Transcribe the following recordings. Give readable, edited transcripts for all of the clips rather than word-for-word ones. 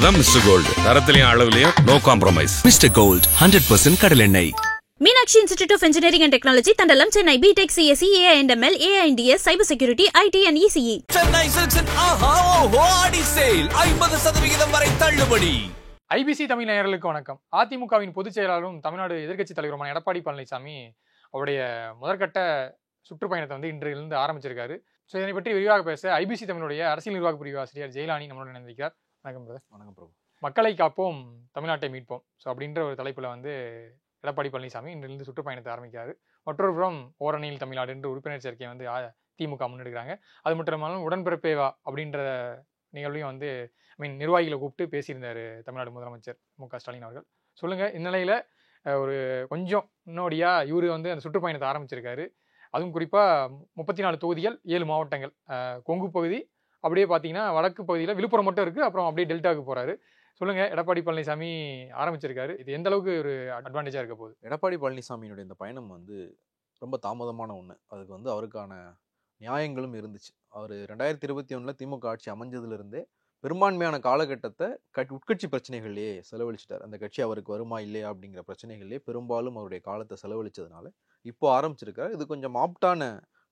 தான் Mister Gold. தரத்திலையும் அளவுலயும் நோ காம்ப்ரமைஸ். மிஸ்டர் கோல்ட் 100% கடல் எண்ணெய். Meenakshi Institute of Engineering and Technology, Thandalam, Chennai. BTech, CSC, AI and ML, AI and DS, cyber security, IT and ECE. Chennai சில்க்ஸின் ஆஹா ஓஹோ ஆடி சேல் 50% வரை தள்ளுபடி. ஐபிசி தமிழ் நேயர்களுக்கு வணக்கம். அதிமுகவின் பொதுச் செயலாளரும் தமிழ்நாடு எதிர்க்கட்சித் தலைவருமான எடப்பாடி பழனிசாமி அவருடைய முதற்கட்ட சுற்றுப்பயணத்தை இன்றிலிருந்து ஆரம்பிச்சிருக்காரு. ஸோ இதனை பற்றி விரிவாக பேச ஐபிசி தமிழுடைய அரசியல் நிர்வாக பிரிவு ஆசிரியர் ஜெயலானி நம்மளோட நினைக்கிறார். வணக்கம் பிரதர். வணக்கம் பிரபு. மக்களை காப்போம், தமிழ்நாட்டை மீட்போம். ஸோ அப்படின்ற ஒரு தலைப்பில் எடப்பாடி பழனிசாமி இன்றிலிருந்து சுற்றுப்பயணத்தை ஆரம்பிக்காரு. மற்றொரு புறம் ஓரணியில் தமிழ்நாடு என்று உறுப்பினர் சேர்க்கையை திமுக முன்னெடுக்கிறாங்க. அது மட்டும் இல்லாமல் உடன்பிறப்பேவா அப்படின்ற நிகழ்வையும் நிர்வாகிகளை கூப்பிட்டு பேசியிருந்தார் தமிழ்நாடு முதலமைச்சர் மு.க. ஸ்டாலின் அவர்கள். சொல்லுங்கள், இந்நிலையில் ஒரு கொஞ்சம் முன்னோடியாக இவர் அந்த சுற்றுப்பயணத்தை ஆரம்பிச்சிருக்காரு. அதுவும் குறிப்பாக 34 தொகுதிகள், 7 மாவட்டங்கள், கொங்கு பகுதி, அப்படியே பார்த்தீங்கன்னா வடக்கு பகுதியில் விழுப்புரம் மட்டும் இருக்குது. அப்புறம் அப்படியே டெல்டாவுக்கு போகிறாரு. சொல்லுங்கள், எடப்பாடி பழனிசாமி ஆரம்பிச்சிருக்காரு. இது எந்த அளவுக்கு ஒரு அட்வான்டேஜாக இருக்க போகுது? எடப்பாடி பழனிசாமியினுடைய இந்த பயணம் ரொம்ப தாமதமான ஒன்று. அதுக்கு அவருக்கான நியாயங்களும் இருந்துச்சு. அவர் 2021 திமுக ஆட்சி அமைஞ்சதுலேருந்தே பெரும்பான்மையான காலகட்டத்தை உட்கட்சி பிரச்சனைகள்லேயே செலவழிச்சிட்டார். அந்த கட்சி அவருக்கு வருமா இல்லையா அப்படிங்கிற பிரச்சனைகள்லேயே பெரும்பாலும் அவருடைய காலத்தை செலவழிச்சதுனால இப்போ ஆரம்பிச்சிருக்காரு. இது கொஞ்சம் ஆப்டான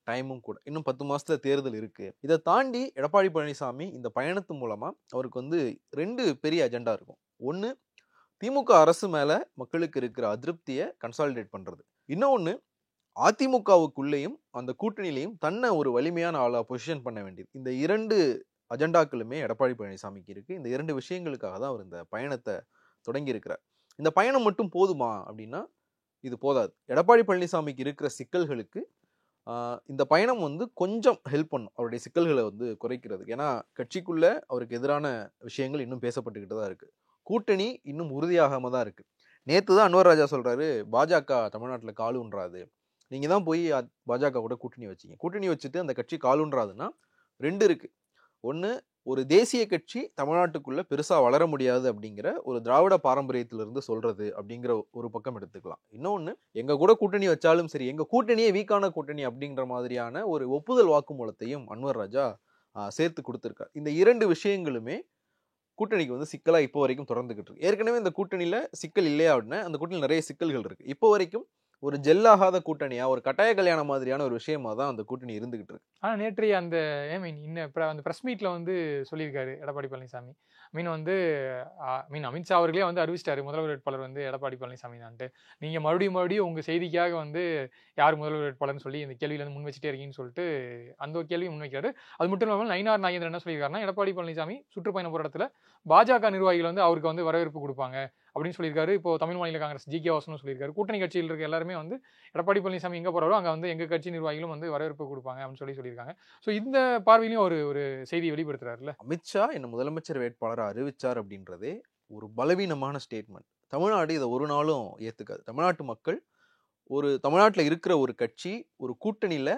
டைமும் கூட. இன்னும் 10 மாசத்துல தேர்தல் இருக்கு. இதை தாண்டி எடப்பாடி பழனிசாமி இந்த பயணத்து மூலமா அவருக்கு 2 பெரிய அஜெண்டா இருக்கும். ஒன்று, திமுக அரசு மேல மக்களுக்கு இருக்கிற அதிருப்தியை கன்சாலிடேட் பண்றது. இன்னொன்று, அதிமுகவுக்குள்ளேயும் அந்த கூட்டணியிலையும் தன்னை ஒரு வலிமையான ஆளா பொசிஷன் பண்ண வேண்டியது. இந்த 2 அஜெண்டாக்களுமே எடப்பாடி பழனிசாமிக்கு இருக்கு. இந்த 2 விஷயங்களுக்காக தான் அவர் இந்த பயணத்தை தொடங்கி இருக்கிறார். இந்த பயணம் மட்டும் போதுமா அப்படின்னா இது போதாது. எடப்பாடி பழனிசாமிக்கு இருக்கிற சிக்கல்களுக்கு இந்த பயணம் கொஞ்சம் ஹெல்ப் பண்ணும் அவருடைய சிக்கல்களை குறைக்கிறது. ஏன்னா கட்சிக்குள்ள அவருக்கு எதிரான விஷயங்கள் இன்னும் பேசப்பட்டுக்கிட்டு தான் இருக்கு. கூட்டணி இன்னும் உறுதியாகாம தான் இருக்கு. நேற்று தான் அன்வர் ராஜா சொல்றாரு, பாஜக தமிழ்நாட்டில் காலுன்றாது, நீங்க தான் போய் பாஜக கூட கூட்டணி வச்சீங்க. கூட்டணி வச்சுட்டு அந்த கட்சி காலுன்றாதுன்னா 2 இருக்கு. ஒன்று, ஒரு தேசிய கட்சி தமிழ்நாட்டுக்குள்ள பெருசா வளர முடியாது அப்படிங்கிற ஒரு திராவிட பாரம்பரியத்திலிருந்து சொல்றது அப்படிங்கிற ஒரு பக்கம் எடுத்துக்கலாம். இன்னொன்று, எங்க கூட கூட்டணி வச்சாலும் சரி, எங்க கூட்டணியே வீக்கான கூட்டணி அப்படிங்கிற மாதிரியான ஒரு ஒப்புதல் வாக்குமூலத்தையும் அன்வர் ராஜா சேர்த்து கொடுத்திருக்கார். இந்த 2 விஷயங்களுமே கூட்டணிக்கு சிக்கலா இப்போ வரைக்கும் தொடர்ந்துகிட்டு இருக்கு. ஏற்கனவே இந்த கூட்டணியில சிக்கல் இல்லையா அப்படின்னா அந்த கூட்டணியில் நிறைய சிக்கல்கள் இருக்கு. இப்போ வரைக்கும் ஒரு ஜெல்லாகாத கூட்டணியா, ஒரு கட்டாய கல்யாணம் மாதிரியான ஒரு விஷயமா தான் அந்த கூட்டணி இருந்துகிட்டு இருக்கு. ஆனால் நேற்றைய அந்த அந்த ப்ரெஸ் மீட்ல சொல்லியிருக்காரு எடப்பாடி பழனிசாமி. அமித்ஷா அவர்களே அறிவிச்சிட்டாரு, முதல்வர் வேட்பாளர் எடப்பாடி பழனிசாமி தான்ட்டு. நீங்க மறுபடியும் உங்க செய்திக்காக யார் முதல்வர் வேட்பாளர்னு சொல்லி இந்த கேள்வியில முன் வச்சுட்டே இருக்கீங்கன்னு சொல்லிட்டு அந்த ஒரு கேள்வி முன்வைக்கிறாரு. அது மட்டும் இல்லாமல் நயினார் நாகேந்திரன் என்ன சொல்லியிருக்காருன்னா, எடப்பாடி பழனிசாமி சுற்றுப்பயணம் போற இடத்துல பாஜக நிர்வாகிகள் அவருக்கு வரவேற்பு கொடுப்பாங்க அப்படின்னு சொல்லியிருக்காரு. இப்போ தமிழ் மாநில காங்கிரஸ் ஜி.கே. வாசனும் சொல்லியிருக்காரு, கூட்டணி கட்சியில் இருக்க எல்லாருமே எடப்பாடி பழனிசாமி எங்க போறாரோ அங்க எங்க கட்சி நிர்வாகிகளும் வரவேற்பு கொடுப்பாங்க அப்படின்னு சொல்லியிருக்காங்க. ஸோ இந்த பார்வையிலையும் ஒரு செய்தி வெளிப்படுத்துறாருல்ல. அமித்ஷா என்ன முதலமைச்சர் வேட்பாளரை அறிவிச்சார் அப்படின்றதே ஒரு பலவீனமான ஸ்டேட்மெண்ட். தமிழ்நாடு இதை ஒரு நாளும் ஏத்துக்காது. தமிழ்நாட்டு மக்கள் தமிழ்நாட்டில் இருக்கிற ஒரு கட்சி ஒரு கூட்டணியில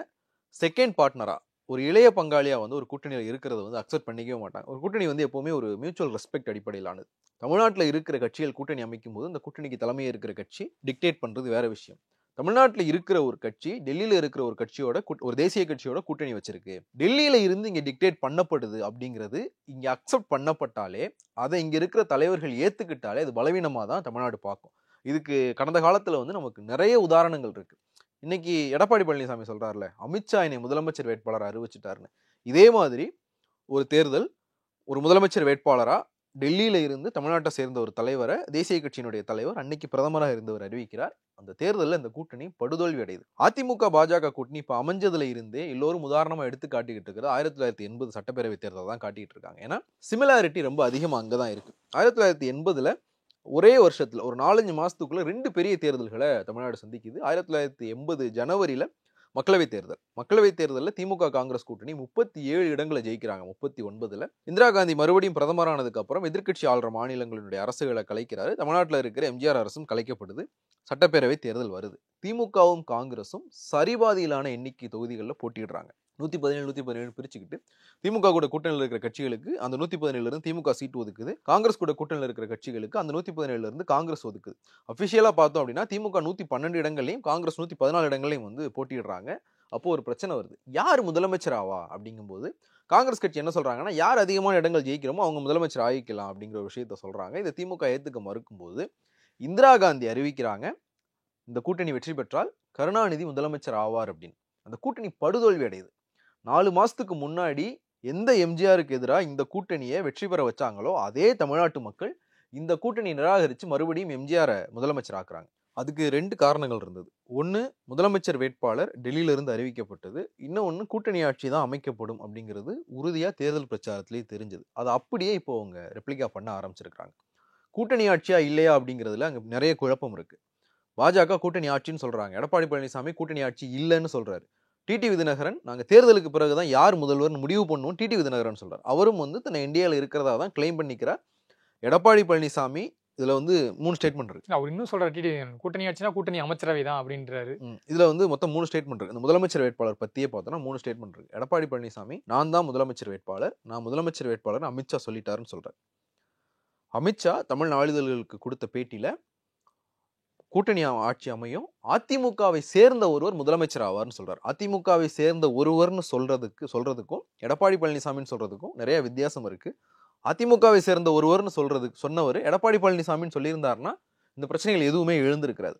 செகண்ட் பார்ட்னரா, ஒரு இளைய பங்காளியா ஒரு கூட்டணியில் இருக்கிறத அக்செப்ட் பண்ணிக்கவே மாட்டாங்க. ஒரு கூட்டணி எப்பவுமே ஒரு மியூச்சுவல் ரெஸ்பெக்ட் அடிப்படையிலானது. தமிழ்நாட்டில் இருக்கிற கட்சிகள் கூட்டணி அமைக்கும் போது அந்த கூட்டணிக்கு தலைமையே இருக்கிற கட்சி டிக்டேட் பண்றது வேற விஷயம். தமிழ்நாட்டில் இருக்கிற ஒரு கட்சி டெல்லியில இருக்கிற ஒரு கட்சியோட ஒரு தேசிய கட்சியோட கூட்டணி வச்சிருக்கு. டெல்லியில இருந்து இங்க டிக்டேட் பண்ணப்படுது அப்படிங்கிறது இங்க அக்செப்ட் பண்ணப்பட்டாலே, அதை இங்க இருக்கிற தலைவர்கள் ஏத்துக்கிட்டாலே அது பலவீனமா தான் தமிழ்நாடு பார்க்கும். இதுக்கு கடந்த காலத்துல நமக்கு நிறைய உதாரணங்கள் இருக்கு. இன்னைக்கு எடப்பாடி பழனிசாமி சொல்றாருல, அமித்ஷா என்னை முதலமைச்சர் வேட்பாளர் அறிவிச்சிட்டாருன்னு. இதே மாதிரி ஒரு தேர்தல், ஒரு முதலமைச்சர் வேட்பாளரா டெல்லியில இருந்து தமிழ்நாட்டை சேர்ந்த ஒரு தலைவரை தேசிய கட்சியினுடைய தலைவர் அன்னைக்கு பிரதமராக இருந்தவர் அறிவிக்கிறார். அந்த தேர்தலில் இந்த கூட்டணி படுதோல்வி அடையுது. அதிமுக பாஜக கூட்டணி இப்ப அமைஞ்சதுல இருந்தே எல்லோரும் உதாரணமா எடுத்து காட்டிக்கிட்டு இருக்கிறது 1980 சட்டப்பேரவை தேர்தல் தான் காட்டிட்டு இருக்காங்க. ஏன்னா சிமிலாரிட்டி ரொம்ப அதிகமா அங்கதான் இருக்கு. 1980 ஒரே வருஷத்துல ஒரு 4-5 மாசத்துக்குள்ள 2 பெரிய தேர்தல்களை தமிழ்நாடு சந்திக்குது. 1980 ஜனவரியில மக்களவைத் தேர்தலில் திமுக காங்கிரஸ் கூட்டணி 37 இடங்களை ஜெயிக்கிறாங்க. 39 இந்திரா காந்தி மறுபடியும் பிரதமரானதுக்கு அப்புறம் எதிர்க்கட்சி ஆள்ற மாநிலங்களுடைய அரசுகளை கலைக்கிறாரு. தமிழ்நாட்டில் இருக்கிற எம்ஜிஆர் அரசும் கலைக்கப்படுது. சட்டப்பேரவை தேர்தல் வருது. திமுகவும் காங்கிரஸும் சரிபாதியிலான எண்ணிக்கை தொகுதிகளில் போட்டிடுறாங்க. 117 பிரிச்சுக்கிட்டு திமுக கூட கூட்டணியில் இருக்கிற கட்சிகளுக்கு அந்த 117 இருந்து திமுக சீட்டு ஒதுக்குது. காங்கிரஸ் கூட கூட்டணியில் இருக்கிற கட்சிகளுக்கு அந்த 117 இருந்து காங்கிரஸ் ஒதுக்குது. அபிஷியலா பார்த்தோம் அப்படின்னா திமுக 112 இடங்களையும் காங்கிரஸ் 114 இடங்களையும் போட்டிடுறாங்க. அப்போ ஒரு பிரச்சனை வருது, யார் முதலமைச்சர் ஆவா அப்படிங்கும்போது காங்கிரஸ் கட்சி என்ன சொல்றாங்கன்னா, யார் அதிகமான இடங்கள் ஜெயிக்கிறோமோ அவங்க முதலமைச்சர் ஆகிக்கலாம் அப்படிங்கிற ஒரு விஷயத்த சொல்றாங்க. இதை திமுக ஏத்துக்க மறுக்கும்போது இந்திரா காந்தி அறிவிக்கிறாங்க, இந்த கூட்டணி வெற்றி பெற்றால் கருணாநிதி முதலமைச்சர் ஆவார் அப்படின்னு. அந்த கூட்டணி படுதோல்வி அடையுது. 4 மாசத்துக்கு முன்னாடி எந்த எம்ஜிஆருக்கு எதிராக இந்த கூட்டணியை வெற்றி பெற வச்சாங்களோ அதே தமிழ்நாட்டு மக்கள் இந்த கூட்டணி நிராகரித்து மறுபடியும் எம்ஜிஆரை முதலமைச்சர் ஆக்குறாங்க. அதுக்கு 2 காரணங்கள் இருந்தது. ஒன்று, முதலமைச்சர் வேட்பாளர் டெல்லியிலிருந்து அறிவிக்கப்பட்டது. இன்னொன்று, கூட்டணி ஆட்சி தான் அமைக்கப்படும் அப்படிங்கிறது உறுதியாக தேர்தல் பிரச்சாரத்திலேயே தெரிஞ்சது. அதை அப்படியே இப்போ அவங்க ரெப்ளிகா பண்ண ஆரம்பிச்சிருக்காங்க. கூட்டணி ஆட்சியா இல்லையா அப்படிங்கிறதுல அங்கே நிறைய குழப்பம் இருக்கு. பாஜக கூட்டணி ஆட்சின்னு சொல்றாங்க, எடப்பாடி பழனிசாமி கூட்டணி ஆட்சி இல்லைன்னு சொல்றாரு. டிடிவி தினகரன் நாங்கள் தேர்தலுக்கு பிறகுதான் யார் முதல்வர்னு முடிவு பண்ணுவோம் டிடிவி தினகரன் சொல்றாரு. அவரும் தன்னை இந்தியாவில் இருக்கிறதா தான் கிளைம் பண்ணிக்கிறார். எடப்பாடி பழனிசாமி இதுல 3 ஸ்டேட்மெண்ட் இருக்கு. அவர் இன்னும் சொல்றாரு, கூட்டணி ஆட்சினா கூட்டணி அமைச்சரவை தான் அப்படின்றாரு. இதுல மொத்தம் 3 ஸ்டேட்மெண்ட் இருக்கு. இந்த முதலமைச்சர் வேட்பாளர் பத்தியே பார்த்தோம்னா 3 ஸ்டேட்மெண்ட் இருக்கு. எடப்பாடி பழனிசாமி நான் தான் முதலமைச்சர் வேட்பாளர், நான் முதலமைச்சர் வேட்பாளர் அமித்ஷா சொல்லிட்டாருன்னு சொல்றாரு. அமித்ஷா தமிழ் நாளிதழ்களுக்கு கொடுத்த பேட்டியில கூட்டணி ஆட்சி அமையும், அதிமுகவை சேர்ந்த ஒருவர் முதலமைச்சர் ஆவார்னு சொல்றாரு. அதிமுகவை சேர்ந்த ஒருவர்னு சொல்றதுக்கும் எடப்பாடி பழனிசாமின்னு சொல்றதுக்கும் நிறைய வித்தியாசம் இருக்கு. அதிமுகவை சேர்ந்த ஒருவர்னு சொன்னவர் எடப்பாடி பழனிசாமின்னு சொல்லியிருந்தாருன்னா இந்த பிரச்சனைகள் எதுவுமே எழுந்திருக்கிறாது.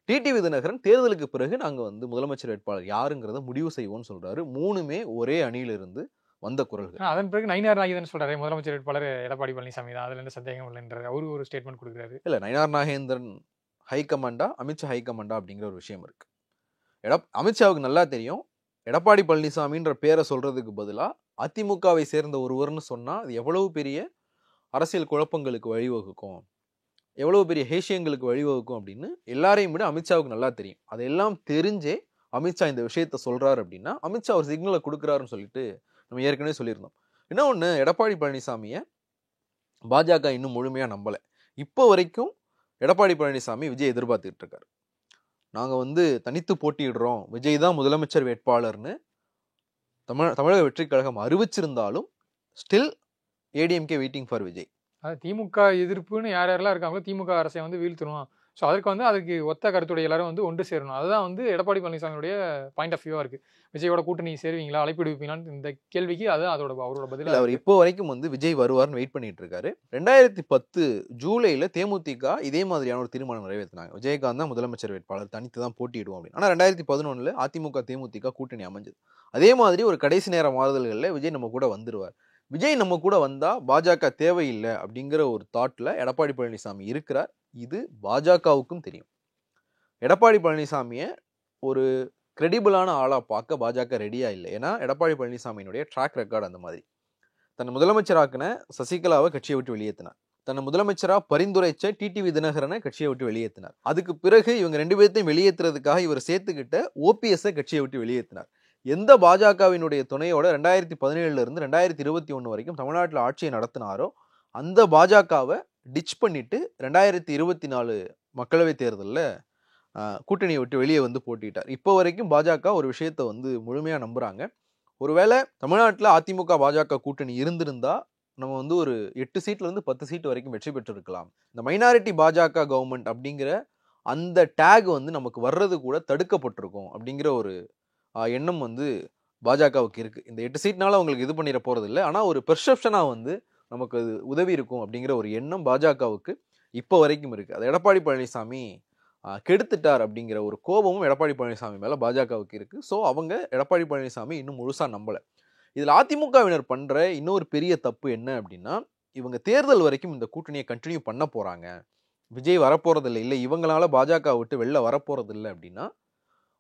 டிடிவி தினகரன் தேர்தலுக்கு பிறகு நாங்க முதலமைச்சர் வேட்பாளர் யாருங்கிறத முடிவு செய்வோம்னு சொல்றாரு. 3மே ஒரே அணியிலிருந்து வந்த குரல்கள். அதன் பிறகு நயினார் நாகேந்திரன் சொல்றாரு முதலமைச்சர் வேட்பாளர் எடப்பாடி பழனிசாமி தான், அதுல எந்த சந்தேகம் இல்லைன்றாரு. அவரு ஒரு ஸ்டேட்மெண்ட் கொடுக்குறாரு. இல்ல, நயினார் நாகேந்திரன் ஹைகமாண்டா அமித்ஷா ஹைகமாண்டா அப்படிங்கிற ஒரு விஷயம் இருக்கு. அமித்ஷாவுக்கு நல்லா தெரியும், எடப்பாடி பழனிசாமின்ற பேரை சொல்றதுக்கு பதிலா அதிமுகவை சேர்ந்த ஒருவர்னு சொன்னா அது எவ்வளவு பெரிய அரசியல் குழப்பங்களுக்கு வழிவகுக்கும், எவ்வளவு பெரிய ஹேஷியங்களுக்கு வழிவகுக்கும் அப்படின்னு எல்லாரையும் விட அமித்ஷாவுக்கு நல்லா தெரியும். அதெல்லாம் தெரிஞ்சே அமித்ஷா இந்த விஷயத்த சொல்றாரு அப்படின்னா அமித்ஷா ஒரு சிக்னலை கொடுக்குறாருன்னு சொல்லிட்டு நம்ம ஏற்கனவே சொல்லியிருந்தோம். இன்னொன்று, எடப்பாடி பழனிசாமியை பாஜக இன்னும் முழுமையா நம்பல. இப்போ வரைக்கும் எடப்பாடி பழனிசாமி விஜய் எதிர்பார்த்துட்டு இருக்காரு. நாங்க தனித்து போட்டியிடுறோம், விஜய் தான் முதலமைச்சர் வேட்பாளர்னு தமிழக வெற்றி கழகம் அறிவிச்சிருந்தாலும் still ADMK waiting for Vijay. அது திமுக எதிர்ப்புன்னு யாரெல்லாம் இருக்காங்களோ திமுக அரசை வீழ்த்தணும். ஸோ அதுக்கு ஒத்த கருத்துடைய எல்லாரும் ஒன்று சேரணும். அதுதான் எடப்பாடி பழனிசாமியுடைய பாயிண்ட் ஆஃப் வியூவா இருக்கு. விஜயோட கூட்டணி சேருவீங்களா, அழைப்பு விடுவீங்களான்னு இந்த கேள்விக்கு அதுதான் அவரோட பதில். அவர் இப்போ வரைக்கும் விஜய் வருவார்னு வெயிட் பண்ணிட்டு இருக்காரு. 2010 ஜூலைல தேமுதிக இதே மாதிரியான ஒரு தீர்மானம் நிறைவேற்றினாங்க. விஜயகாந்த் தான் முதலமைச்சர் வேட்பாளர், தனித்து தான் போட்டியிடுவோம் அப்படின்னு. ஆனால் 2011 அதிமுக தேமுதிக கூட்டணி அமைஞ்சது. அதே மாதிரி ஒரு கடைசி நேர மாறுதல்களில் விஜய் நம்ம கூட வந்துருவார். விஜய் நம்ம கூட வந்தா பாஜக தேவையில்லை அப்படிங்கிற ஒரு தாட்ல எடப்பாடி பழனிசாமி இருக்கிறார். இது பாஜகவுக்கும் தெரியும். எடப்பாடி பழனிசாமியை ஒரு கிரெடிபிளான ஆளா பார்க்க பாஜக ரெடியா இல்லை. ஏன்னா எடப்பாடி பழனிசாமியினுடைய ட்ராக் ரெக்கார்டு அந்த மாதிரி. தன்னை முதலமைச்சராக்குன சசிகலாவை கட்சியை விட்டு வெளியேற்றினார். தன்னை முதலமைச்சரா பரிந்துரைச்ச டிடிவி தினகரனை கட்சியை விட்டு வெளியேற்றினார். அதுக்கு பிறகு இவங்க 2 பேர்த்தையும் வெளியேற்றுறதுக்காக இவர் சேர்த்துக்கிட்ட ஓபிஎஸ்ஐ கட்சியை விட்டு வெளியேற்றினார். எந்த பாஜகவினுடைய துணையோட 2017 இருந்து 2021 வரைக்கும் தமிழ்நாட்டில் ஆட்சியை நடத்தினாரோ அந்த பாஜகவை டிச் பண்ணிட்டு 2024 மக்களவை தேர்தலில் கூட்டணியை விட்டு வெளியே போட்டிட்டார். இப்போ வரைக்கும் பாஜக ஒரு விஷயத்த முழுமையா நம்புறாங்க. ஒருவேளை தமிழ்நாட்டில் அதிமுக பாஜக கூட்டணி இருந்திருந்தா நம்ம ஒரு 8 சீட்ல இருந்து 10 சீட் வரைக்கும் வெற்றி பெற்றிருக்கலாம். இந்த மைனாரிட்டி பாஜக கவர்மெண்ட் அப்படிங்கிற அந்த டேக் நமக்கு வர்றது கூட தடுக்கப்பட்டிருக்கும் அப்படிங்கிற ஒரு எண்ணம் பாஜகவுக்கு இருக்கு. இந்த 8 சீட்னால அவங்களுக்கு இது பண்ணிட போறது இல்லை, ஆனா ஒரு பெர்செப்ஷனா நமக்கு அது உதவி இருக்கும் அப்படிங்கிற ஒரு எண்ணம் பாஜகவுக்கு இப்போ வரைக்கும் இருக்கு. அது எடப்பாடி பழனிசாமி கெடுத்துட்டார் அப்படிங்கிற ஒரு கோபமும் எடப்பாடி பழனிசாமி மேல பாஜகவுக்கு இருக்கு. ஸோ அவங்க எடப்பாடி பழனிசாமி இன்னும் முழுசா நம்பல. இதுல அதிமுகவினர் பண்ற இன்னொரு பெரிய தப்பு என்ன அப்படின்னா, இவங்க தேர்தல் வரைக்கும் இந்த கூட்டணியை கண்டினியூ பண்ண போறாங்க, விஜய் வரப்போறது இல்லை, இவங்களால பாஜக விட்டு வெளில வரப்போறது இல்லை அப்படின்னா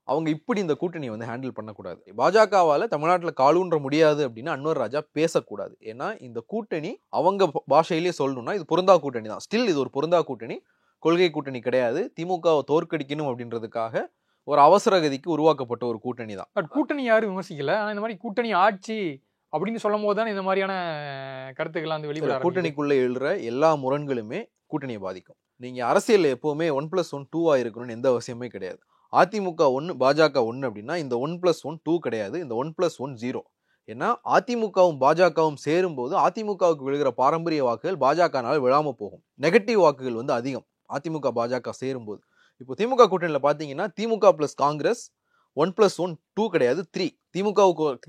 அவங்க இப்படி இந்த கூட்டணியை ஹேண்டில் பண்ணக்கூடாது. பாஜகவால தமிழ்நாட்டில் காலூன்ற முடியாது அப்படின்னு அன்வர் ராஜா பேசக்கூடாது. ஏன்னா இந்த கூட்டணி அவங்க பாஷையிலேயே சொல்லணும்னா இது பொருந்தா கூட்டணி தான். ஸ்டில் இது ஒரு பொருந்தா கூட்டணி, கொள்கை கூட்டணி கிடையாது. திமுகவை தோற்கடிக்கணும் அப்படின்றதுக்காக ஒரு அவசர கதிக்கு உருவாக்கப்பட்ட ஒரு கூட்டணி தான். பட் கூட்டணி யாரும் விமர்சிக்கல. ஆனால் இந்த மாதிரி கூட்டணி ஆட்சி அப்படின்னு சொல்லும் போது தான் இந்த மாதிரியான கருத்துக்கள்லாம் வெளிவர கூட்டணிக்குள்ள எழுற எல்லா முரண்களுமே கூட்டணியை பாதிக்கும். நீங்க அரசியல் எப்பவுமே 1+1 2 இருக்கணும்னு எந்த அவசியமே கிடையாது. அதிமுக 1 பாஜக 1 அப்படின்னா இந்த 1+1 2 கிடையாது, இந்த 1+1 0. ஏன்னா அதிமுகவும் பாஜகவும் சேரும்போது அதிமுகவுக்கு விழுகிற பாரம்பரிய வாக்குகள் பாஜகனால விழாம போகும். நெகட்டிவ் வாக்குகள் அதிகம் அதிமுக பாஜக சேரும்போது. இப்போ திமுக கூட்டணியில பாத்தீங்கன்னா திமுக பிளஸ் காங்கிரஸ் 1+1 2 கிடையாது 3.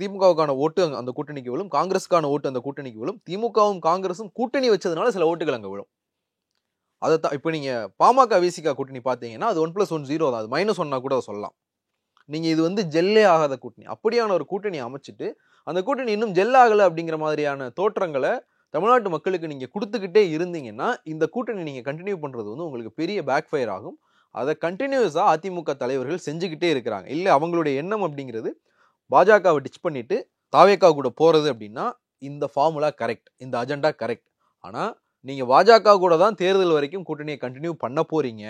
திமுகவுக்கான ஓட்டு அந்த கூட்டணிக்கு விழும், காங்கிரஸுக்கான ஓட்டு அந்த கூட்டணிக்கு விழும், திமுகவும் காங்கிரஸும் கூட்டணி வச்சதுனால சில ஓட்டுகள் அங்கே விழும். அதைத்தான் இப்போ நீங்க பாமக விசிகா கூட்டணி பார்த்தீங்கன்னா அது 1+1 0 தான், அது -1 கூட சொல்லலாம். நீங்க இது வந்து ஜெல்லே ஆகாத கூட்டணி, அப்படியான ஒரு கூட்டணி அமைச்சிட்டு அந்த கூட்டணி இன்னும் ஜெல் ஆகலை அப்படிங்கிற மாதிரியான தோற்றங்களை தமிழ்நாட்டு மக்களுக்கு நீங்க கொடுத்துக்கிட்டே இருந்தீங்கன்னா இந்த கூட்டணி நீங்க கண்டினியூ பண்றது வந்து உங்களுக்கு பெரிய பேக் ஃபயர் ஆகும். அதை கண்டினியூஸா அதிமுக தலைவர்கள் செஞ்சுக்கிட்டே இருக்கிறாங்க. இல்லை அவங்களுடைய எண்ணம் அப்படிங்கிறது பாஜகவை டிச் பண்ணிட்டு தாவேகா கூட போறது அப்படின்னா இந்த ஃபார்முலா கரெக்ட், இந்த அஜெண்டா கரெக்ட். ஆனா நீங்க பாஜக கூட தான் தேர்தல் வரைக்கும் கூட்டணியை கண்டினியூ பண்ண போறீங்க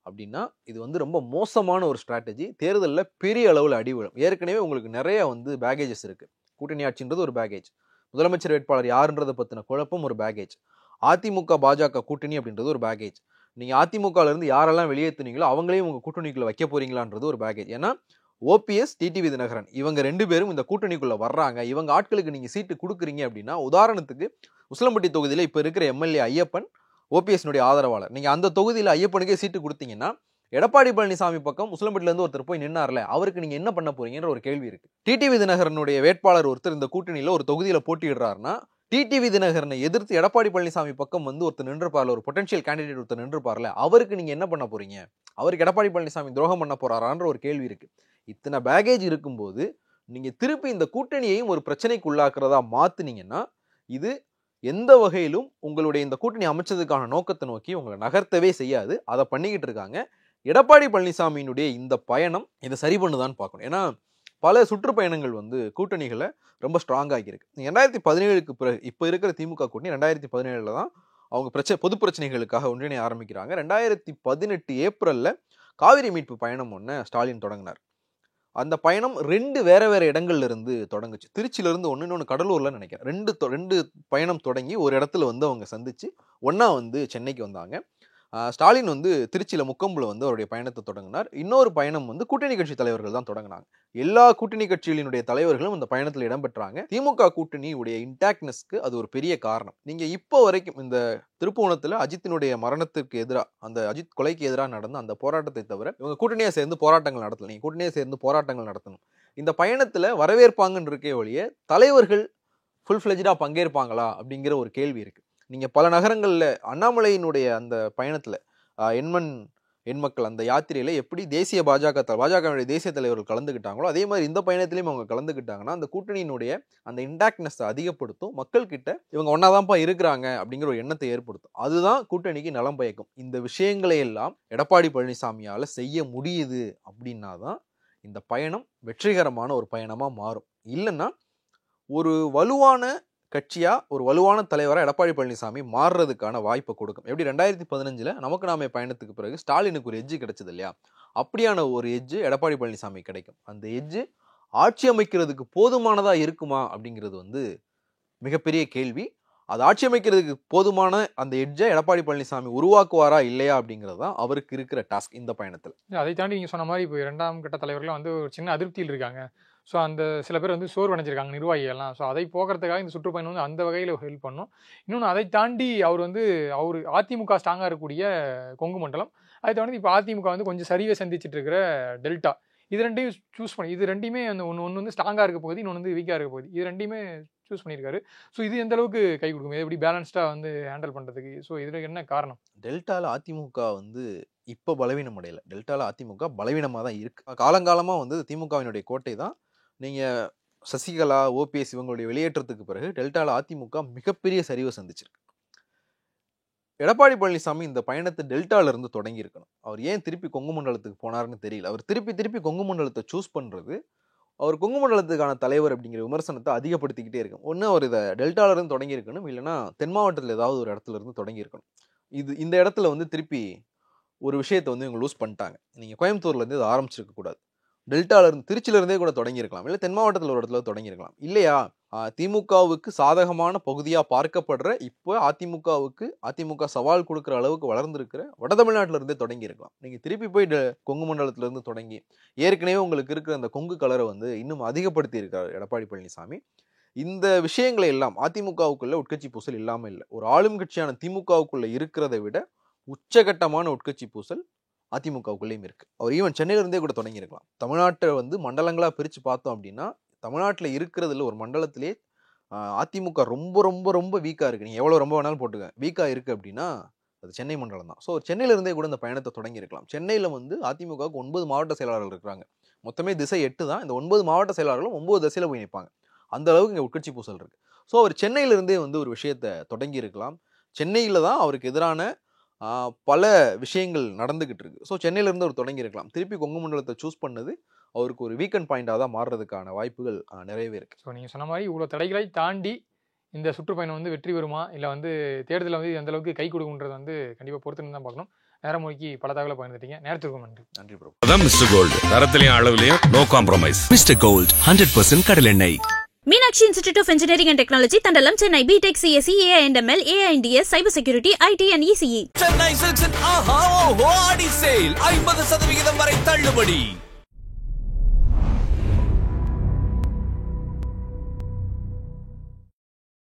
அப்படின்னா இது வந்து ரொம்ப மோசமான ஒரு ஸ்ட்ராட்டஜி. தேர்தலில் பெரிய அளவில் அடிவிடும். ஏற்கனவே உங்களுக்கு நிறைய வந்து பேகேஜஸ் இருக்கு. கூட்டணி ஆட்சின்றது ஒரு பேகேஜ், முதலமைச்சர் வேட்பாளர் யாருன்றதை பத்தின குழப்பம் ஒரு பேகேஜ், அதிமுக பாஜக கூட்டணி அப்படின்றது ஒரு பேகேஜ். நீங்க அதிமுகல இருந்து யாரெல்லாம் வெளியேற்றுனீங்களோ அவங்களையும் உங்க கூட்டணிக்குள்ள வைக்க போறீங்களான்றது ஒரு பேகேஜ். ஏன்னா ஓபிஎஸ் டிடிவி தினகரன் இவங்க 2 பேரும் இந்த கூட்டணிக்குள்ள வர்றாங்க, இவங்க ஆட்களுக்கு நீங்க சீட்டு கொடுக்குறீங்க அப்படின்னா, உதாரணத்துக்கு உசிலம்பட்டி தொகுதியில இப்ப இருக்கிற எம்எல்ஏ ஐயப்பன் ஓபிஎஸ்னுடைய ஆதரவாளர். நீங்க அந்த தொகுதியில ஐயப்பனுக்கே சீட்டு கொடுத்தீங்கன்னா எடப்பாடி பழனிசாமி பக்கம் உசிலம்பட்டில இருந்து ஒருத்தர் போய் நின்னார்ல, அவருக்கு நீங்க என்ன பண்ண போறீங்கன்ற ஒரு கேள்வி இருக்கு. டிடிவி தினகரனுடைய வேட்பாளர் ஒருத்தர் இந்த கூட்டணியில ஒரு தொகுதியில போட்டியிடுறாருன்னா டிடிவி தினகரனை எதிர்த்து எடப்பாடி பழனிசாமி பக்கம் வந்து ஒருத்தர் நின்றுப்பார்ல, ஒரு பொட்டன்ஷியல் கேண்டிடேட் ஒருத்தர் நின்றுப்பார்ல, அவருக்கு நீங்க என்ன பண்ண போறீங்க? அவருக்கு எடப்பாடி பழனிசாமி துரோகம் பண்ண போறாரான்ற ஒரு கேள்வி இருக்கு. இத்தனை பேகேஜ் இருக்கும்போது நீங்க திருப்பி இந்த கூட்டணியையும் ஒரு பிரச்சனைக்கு உள்ளாக்குறதா மாத்துனீங்கன்னா இது எந்த வகையிலும் உங்களுடைய இந்த கூட்டணி அமைச்சதுக்கான நோக்கத்தை நோக்கி உங்களை நகர்த்தவே செய்யாது. அதை பண்ணிக்கிட்டு இருக்காங்க. எடப்பாடி பழனிசாமியினுடைய இந்த பயணம் இதை சரி பண்ணுதான்னு பார்க்கணும். ஏன்னா பல சுற்றுப்பயணங்கள் வந்து கூட்டணிகளை ரொம்ப ஸ்ட்ராங் ஆகியிருக்கு. 2017க்கு பிறகு இப்போ இருக்கிற திமுக கூட்டணி 2017 தான் அவங்க பொது பிரச்சனைகளுக்காக ஒன்றிணைய ஆரம்பிக்கிறாங்க. 2018 ஏப்ரல்ல காவிரி மீட்பு பயணம் ஒன்று ஸ்டாலின் தொடங்கினார். அந்த பயணம் 2 வேற வேற இடங்கள்ல இருந்து தொடங்குச்சு. திருச்சியில இருந்து இன்னொன்று கடலூர்ல நினைக்கிறேன். 2 பயணம் தொடங்கி ஒரு இடத்துல வந்து அவங்க சந்திச்சு ஒன்னா வந்து சென்னைக்கு வந்தாங்க. ஸ்டாலின் வந்து திருச்சியில முக்கம்புல வந்து அவருடைய பயணத்தை தொடங்கினார். இன்னொரு பயணம் வந்து கூட்டணி கட்சி தலைவர்கள் தான் தொடங்கினாங்க. எல்லா கூட்டணி கட்சிகளினுடைய தலைவர்களும் அந்த பயணத்தில் இடம்பெற்றாங்க. திமுக கூட்டணியுடைய இன்டாக்ட்னஸ்க்கு அது ஒரு பெரிய காரணம். நீங்க இப்போ வரைக்கும் இந்த திருப்புவனத்துல அஜித்தினுடைய மரணத்திற்கு எதிராக, அந்த அஜித் கொலைக்கு எதிராக நடந்த அந்த போராட்டத்தை தவிர இவங்க கூட்டணியா சேர்ந்து போராட்டங்கள் நடத்தல. நீங்க கூட்டணியா சேர்ந்து போராட்டங்கள் நடத்தணும். இந்த பயணத்துல வரவேற்பாங்கன்னு இருக்கே ஒழிய தலைவர்கள் ஃபுல் ஃபிளெஜ்டா பங்கேற்பாங்களா அப்படிங்கிற ஒரு கேள்வி இருக்கு. நீங்க பல நகரங்கள்ல அண்ணாமலையினுடைய அந்த பயணத்துல எண்மக்கள் அந்த யாத்திரையில எப்படி தேசிய பாஜகவுடைய தேசிய தலைவர்கள் கலந்துக்கிட்டாங்களோ அதே மாதிரி இந்த பயணத்திலையும் அவங்க கலந்துக்கிட்டாங்கன்னா அந்த கூட்டணியினுடைய அந்த இன்டாக்ட்னஸ் அதிகப்படுத்தும். மக்கள் கிட்ட இவங்க ஒன்னாதான்ப்பா இருக்கிறாங்க அப்படிங்கிற ஒரு எண்ணத்தை ஏற்படுத்தும். அதுதான் கூட்டணிக்கு நலம் பயக்கும். இந்த விஷயங்களை எல்லாம் எடப்பாடி பழனிசாமியால செய்ய முடியுது அப்படின்னா தான் இந்த பயணம் வெற்றிகரமான ஒரு பயணமா மாறும். இல்லைன்னா ஒரு வலுவான கட்சியா ஒரு வலுவான தலைவரா எடப்பாடி பழனிசாமி மாறுறதுக்கான வாய்ப்பை கொடுக்கும். எப்படி 2015 நமக்கு நாமே பயணத்துக்கு பிறகு ஸ்டாலினுக்கு ஒரு எட்ஜ் கிடைச்சது இல்லையா, அப்படியான ஒரு எட்ஜ் எடப்பாடி பழனிசாமி கிடைக்கும். அந்த எட்ஜ் ஆட்சி அமைக்கிறதுக்கு போதுமானதா இருக்குமா அப்படிங்கிறது வந்து மிகப்பெரிய கேள்வி. அது ஆட்சி அமைக்கிறதுக்கு போதுமான அந்த எட்ஜை எடப்பாடி பழனிசாமி உருவாக்குவாரா இல்லையா அப்படிங்கிறது தான் அவருக்கு இருக்கிற டாஸ்க் இந்த பயணத்தில். அதை தாண்டி நீங்கள் சொன்ன மாதிரி இப்போ 2ஆம் கட்ட தலைவர்களும் வந்து ஒரு சின்ன அதிருப்தியில் இருக்காங்க. ஸோ அந்த சில பேர் வந்து சோர்வடைஞ்சிருக்காங்க நிர்வாகிகள்லாம். ஸோ அதை போகிறதுக்காக இந்த சுற்றுப்பயணம் வந்து அந்த வகையில் ஹெல்ப் பண்ணும். இன்னொன்று அதை தாண்டி அவர் அதிமுக ஸ்ட்ராங்காக இருக்கக்கூடிய கொங்கு மண்டலம், அதை தாண்டி இப்போ அதிமுக வந்து கொஞ்சம் சரிவை சந்திச்சுட்டு இருக்கிற டெல்டா, இது ரெண்டையும் சூஸ் பண்ணி இது ரெண்டையுமே அந்த ஒன்று வந்து ஸ்ட்ராங்காக இருக்க போகுது, இன்னொன்று வந்து வீக்காக இருக்க போகுது. இது ரெண்டையுமே சூஸ் பண்ணியிருக்காரு. ஸோ இது எந்த அளவுக்கு கை கொடுக்கும், இது எப்படி பேலன்ஸ்டாக வந்து ஹேண்டில் பண்ணுறதுக்கு? ஸோ இதில் என்ன காரணம்? டெல்டாவில் அதிமுக வந்து இப்போ பலவீனம் அடையலை. டெல்டாவில் அதிமுக பலவீனமாக தான் இருக்கு. காலங்காலமாக வந்து திமுகவினுடைய கோட்டை தான். நீங்கள் சசிகலா ஓபிஎஸ் இவங்களுடைய வெளியேற்றத்துக்கு பிறகு டெல்டாவில் அதிமுக மிகப்பெரிய சரிவை சந்திச்சிருக்கு. எடப்பாடி பழனிசாமி இந்த பயணத்தை டெல்டால இருந்து தொடங்கி இருக்கணும். அவர் ஏன் திருப்பி கொங்கு மண்டலத்துக்கு போனார்னு தெரியல. அவர் திருப்பி கொங்கு மண்டலத்தை சூஸ் பண்றது அவர் கொங்கு மண்டலத்துக்கான தலைவர் அப்படிங்கிற விமர்சனத்தை அதிகப்படுத்திக்கிட்டே இருக்கும். ஒன்று அவர் இதை டெல்டால இருந்து தொடங்கி இருக்கணும், இல்லைன்னா தென் மாவட்டத்தில் ஏதாவது ஒரு இடத்துல இருந்து தொடங்கி இருக்கணும். இந்த இடத்துல வந்து திருப்பி ஒரு விஷயத்தை வந்து இவங்க லூஸ் பண்ணிட்டாங்க. நீங்கள் கோயம்புத்தூர்ல இருந்து இதை ஆரம்பிச்சிருக்க கூடாது, டெல்டால இருந்து திருச்சியில இருந்தே கூட தொடங்கி இருக்கலாம், இல்லை தென் மாவட்டத்தில் ஒரு இடத்துல தொடங்கி இருக்கலாம். இல்லையா திமுகவுக்கு சாதகமான பகுதியா பார்க்கப்படுற இப்போ அதிமுக சவால் கொடுக்குற அளவுக்கு வளர்ந்துருக்கிற வட தமிழ்நாட்டில இருந்தே தொடங்கி இருக்கலாம். நீங்க திருப்பி போய் கொங்கு மண்டலத்துல இருந்து தொடங்கி ஏற்கனவே உங்களுக்கு இருக்கிற அந்த கொங்கு கலரை வந்து இன்னும் அதிகப்படுத்தி இருக்காரு எடப்பாடி பழனிசாமி. இந்த விஷயங்களை எல்லாம் அதிமுகவுக்குள்ள உட்கட்சி பூசல் இல்லாம இல்லை, ஒரு ஆளும் கட்சியான திமுகவுக்குள்ள இருக்கிறதை விட உச்சகட்டமான உட்கட்சி பூசல் அதிமுகவுக்குள்ளேயும் இருக்கு. அவர் ஈவன் சென்னையில இருந்தே கூட தொடங்கியிருக்கலாம். தமிழ்நாட்டை வந்து மண்டலங்களா பிரிச்சு பார்த்தோம் அப்படின்னா தமிழ்நாட்டில் இருக்கிறதுல ஒரு மண்டலத்திலே அதிமுக ரொம்ப ரொம்ப ரொம்ப வீக்கா இருக்கு. நீங்க எவ்வளவு ரொம்ப வேணாலும் போட்டுக்க, வீக்கா இருக்கு அப்படின்னா அது சென்னை மண்டலம் தான். ஸோ சென்னையில இருந்தே கூட இந்த பயணத்தை தொடங்கி இருக்கலாம். சென்னையில வந்து அதிமுகவுக்கு 9 மாவட்ட செயலாளர்கள் இருக்கிறாங்க. மொத்தமே திசை 8 தான். இந்த 9 மாவட்ட செயலாளர்களும் 9 திசையில போய் நிற்பாங்க. அந்த அளவுக்கு இங்கே உட்கட்சி பூசல் இருக்கு. ஸோ அவர் சென்னையில இருந்தே வந்து ஒரு விஷயத்தை தொடங்கி இருக்கலாம். சென்னையில தான் அவருக்கு எதிரான பல விஷயங்கள் நடந்துகிட்டு இருக்கு. ஸோ சென்னையில இருந்து அவர் தொடங்கி இருக்கலாம். திருப்பி கொங்கு மண்டலத்தை சூஸ் பண்ணது அவருக்கு ஒரு வீக்கெண்ட் பாயிண்டாக தான் மாறுறதுக்கான வாய்ப்புகள் நிறையவே இருக்கு. ஸோ நீங்கள் சொன்ன மாதிரி இவ்வளோ தடைகளை தாண்டி இந்த சுற்றுப்பயணம் வந்து வெற்றி பெறுமா, இல்லை வந்து தேர்தலில் வந்து எந்த அளவுக்கு கை கொடுக்குன்றது வந்து கண்டிப்பாக பொறுத்துன்னு தான் பார்க்கணும். நேரம் ஒதுக்கி பல தகவலை பகிர்ந்துட்டீங்க. நேரத்திற்கும் நன்றி. நன்றி ப்ரோ. அதான் மிஸ்டர் கோல்டு, தரத்திலையும் அளவுலையும் நோ காம்ப்ரமைஸ். மிஸ்டர் கோல்ட் 100% கடலெண்ணெய். Meenakshi Institute of Engineering and Technology, Tandalam, Chennai, BTech, CSE, AI&ML, AI&DS, Cyber Security, IT and ECE. Chennai Silks and ஆஹா ஓஹோ ஆடி சேல் 50% வரை தள்ளுபடி.